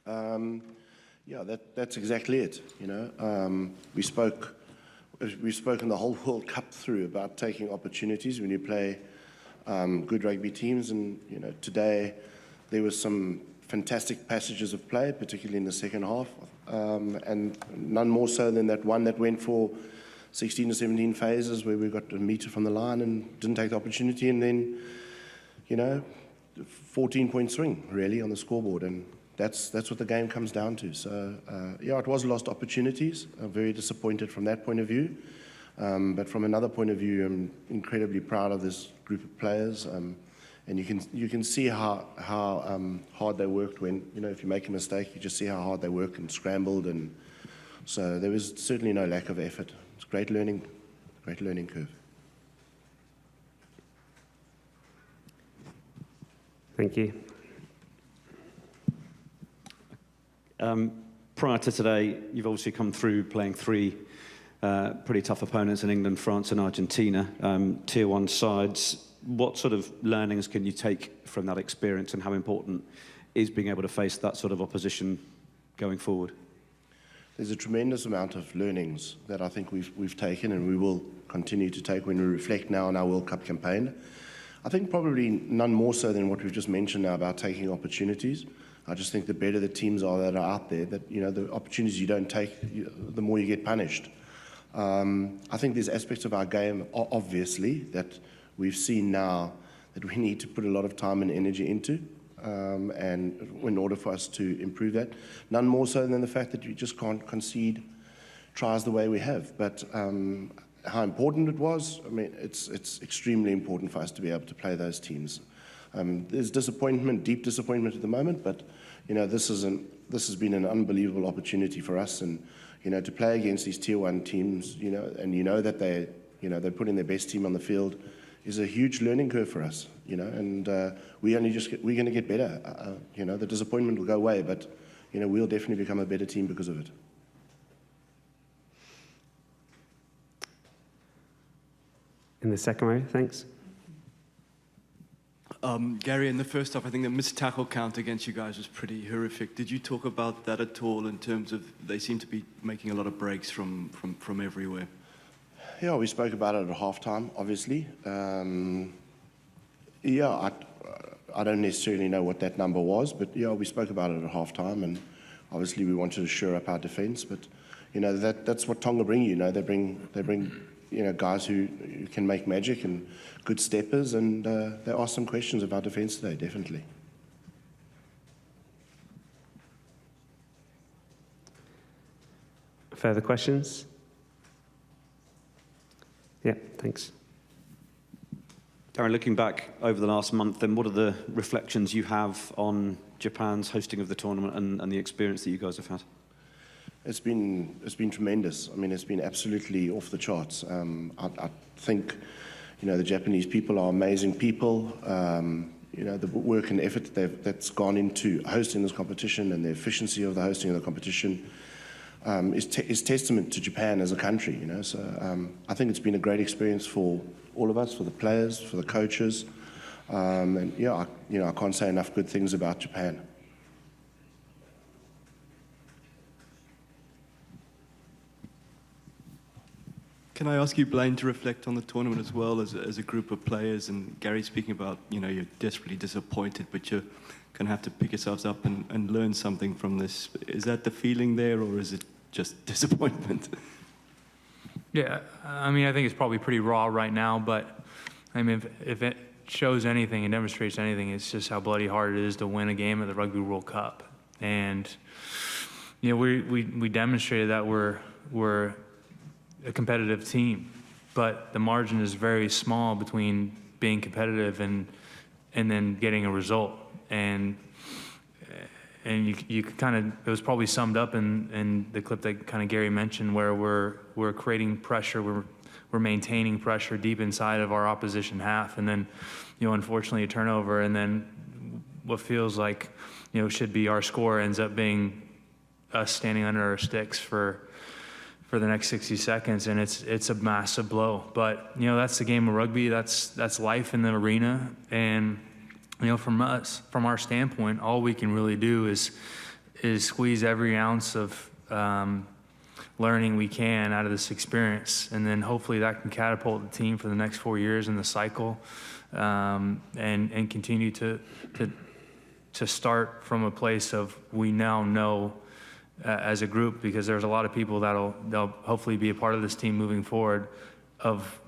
Yeah, that's exactly it. We've spoken the whole World Cup through about taking opportunities when you play good rugby teams, and today there was some fantastic passages of play, particularly in the second half, and none more so than that one that went for 16 to 17 phases where we got a metre from the line and didn't take the opportunity, and then 14-point swing really on the scoreboard, and that's what the game comes down to. So yeah, it was lost opportunities. I'm very disappointed from that point of view, but from another point of view, I'm incredibly proud of this group of players, and you can see how hard they worked. When if you make a mistake, you just see how hard they work and scrambled, and so there was certainly no lack of effort. It's a great learning curve. Thank you. Prior to today, you've obviously come through playing three pretty tough opponents in England, France and Argentina, Tier 1 sides. What sort of learnings can you take from that experience, and how important is being able to face that sort of opposition going forward? There's a tremendous amount of learnings that I think we've taken, and we will continue to take when we reflect now on our World Cup campaign. I think probably none more so than what we've just mentioned now about taking opportunities. I just think the better the teams are that are out there, that the opportunities you don't take, the more you get punished. I think there's aspects of our game, obviously, that we've seen now that we need to put a lot of time and energy into, and in order for us to improve that. None more so than the fact that you just can't concede tries the way we have. But how important it was, I mean, it's extremely important for us to be able to play those teams. There's disappointment, deep disappointment at the moment, but this has been an unbelievable opportunity for us, and to play against these Tier 1 teams, and that they put in their best team on the field, is a huge learning curve for us, and we're going to get better. The disappointment will go away, but we'll definitely become a better team because of it. In the second row, thanks. Gary, in the first half, I think the missed tackle count against you guys was pretty horrific. Did you talk about that at all in terms of they seem to be making a lot of breaks from everywhere? Yeah, we spoke about it at halftime, obviously. Yeah, I don't necessarily know what that number was, but yeah, we spoke about it at halftime, and obviously we wanted to shore up our defence. But that's what Tonga bring. They bring guys who can make magic and good steppers, and there are some questions about defence today, definitely. Further questions? Yeah, thanks. Darren, looking back over the last month, then what are the reflections you have on Japan's hosting of the tournament and the experience that you guys have had? It's been tremendous. I mean, it's been absolutely off the charts. I think, the Japanese people are amazing people. The work and effort that's gone into hosting this competition and the efficiency of the hosting of the competition is testament to Japan as a country. So I think it's been a great experience for all of us, for the players, for the coaches, and yeah, I can't say enough good things about Japan. Can I ask you, Blaine, to reflect on the tournament as well as a group of players? And Gary speaking about, you're desperately disappointed, but you're going to have to pick yourselves up and learn something from this. Is that the feeling there, or is it just disappointment? Yeah, I mean, I think it's probably pretty raw right now, but I mean, if it shows anything and demonstrates anything, it's just how bloody hard it is to win a game at the Rugby World Cup. And, we demonstrated that we're a competitive team, but the margin is very small between being competitive and then getting a result. And you kind of, it was probably summed up in the clip that kind of Gary mentioned, where we're creating pressure, we're maintaining pressure deep inside of our opposition half, and then unfortunately a turnover, and then what feels like should be our score ends up being us standing under our sticks for the next 60 seconds, and it's a massive blow. But that's the game of rugby. That's life in the arena. And from our standpoint, all we can really do is is squeeze every ounce of learning we can out of this experience, and then hopefully that can catapult the team for the next 4 years in the cycle, and continue to start from a place of we now know as a group, because there's a lot of people they'll hopefully be a part of this team moving forward, of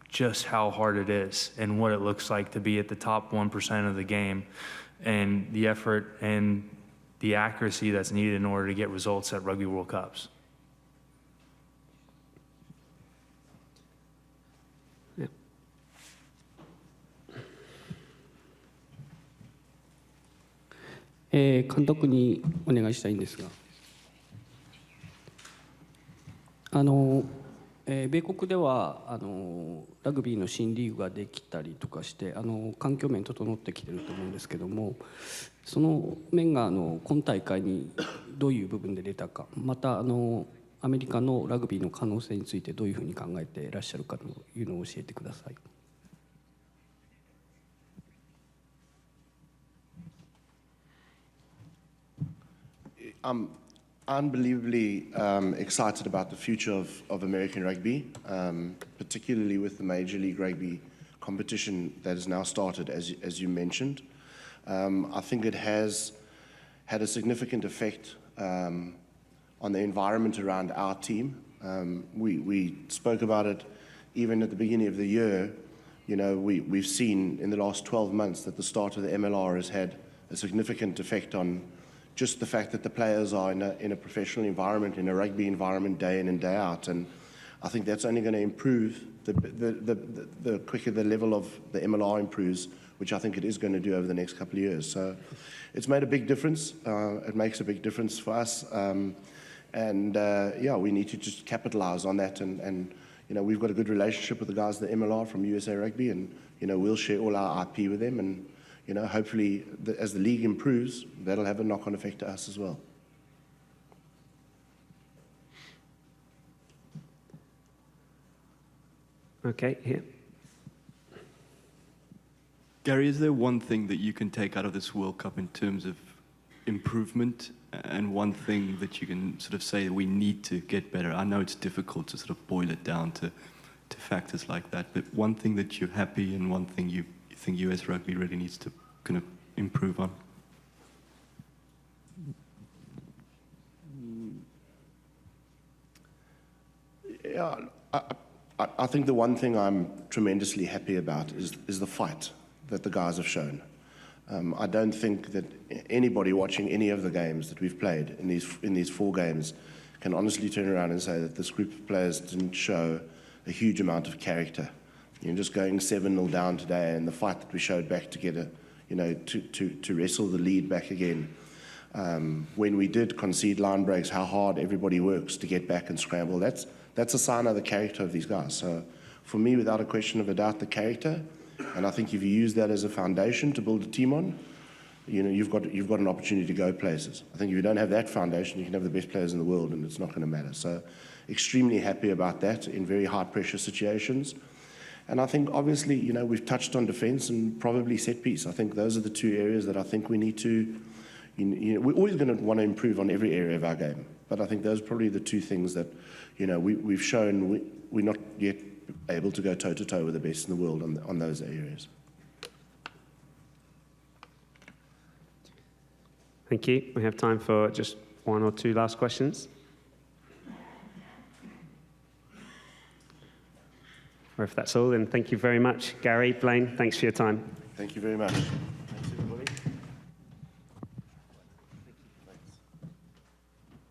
just how hard it is and what it looks like to be at the top 1% of the game, and the effort and the accuracy that's needed in order to get results at Rugby World Cups.監督にお願いしたいんですが、米国ではラグビーの新リーグができたりとかして環境面整ってきてると思うんですけども、その面が今大会にどういう部分で出たか、またアメリカのラグビーの可能性についてどういうふうに考えていらっしゃるかというのを教えてください。I'm unbelievably excited about the future of American rugby, particularly with the Major League Rugby competition that has now started, as you mentioned. I think it has had a significant effect on the environment around our team. We spoke about it even at the beginning of the year. You know, we've seen in the last 12 months that the start of the MLR has had a significant effect on just the fact that the players are in a professional environment, in a rugby environment, day in and day out. And I think that's only going to improve the quicker the level of the MLR improves, which I think it is going to do over the next couple of years. So it's made a big difference. It makes a big difference for us. Yeah, we need to just capitalize on that. And you know, we've got a good relationship with the guys at the MLR from USA Rugby, and you know, we'll share all our IP with them. And you know, hopefully, as the league improves, that'll have a knock-on effect to us as well. Okay, here. Gary, is there one thing that you can take out of this World Cup in terms of improvement, and one thing that you can sort of say we need to get better? I know it's difficult to sort of boil it down to factors like that, but one thing that you're happy and one thing you think US Rugby really needs to kind of improve on? Yeah, I think the one thing I'm tremendously happy about is the fight that the guys have shown. I don't think that anybody watching any of the games that we've played in these 4 games can honestly turn around and say that this group of players didn't show a huge amount of character. You know, just going 7-0 down today, and the fight that we showed back to get to wrestle the lead back again. When we did concede line breaks, how hard everybody works to get back and scramble. That's a sign of the character of these guys. So for me, without a question of a doubt, the character. And I think if you use that as a foundation to build a team on, you know, you've got an opportunity to go places. I think if you don't have that foundation, you can have the best players in the world, and it's not going to matter. So extremely happy about that in very high-pressure situations. And I think, obviously, you know, we've touched on defence and probably set piece. I think those are the 2 areas that I think we need to, you know, we're always going to want to improve on every area of our game. But I think those are probably the 2 things that, you know, we've shown we're not yet able to go toe-to-toe with the best in the world on those areas. Thank you. We have time for just 1 or 2 last questions. Or if that's all, then thank you very much. Gary, Blaine, thanks for your time. Thank you very much.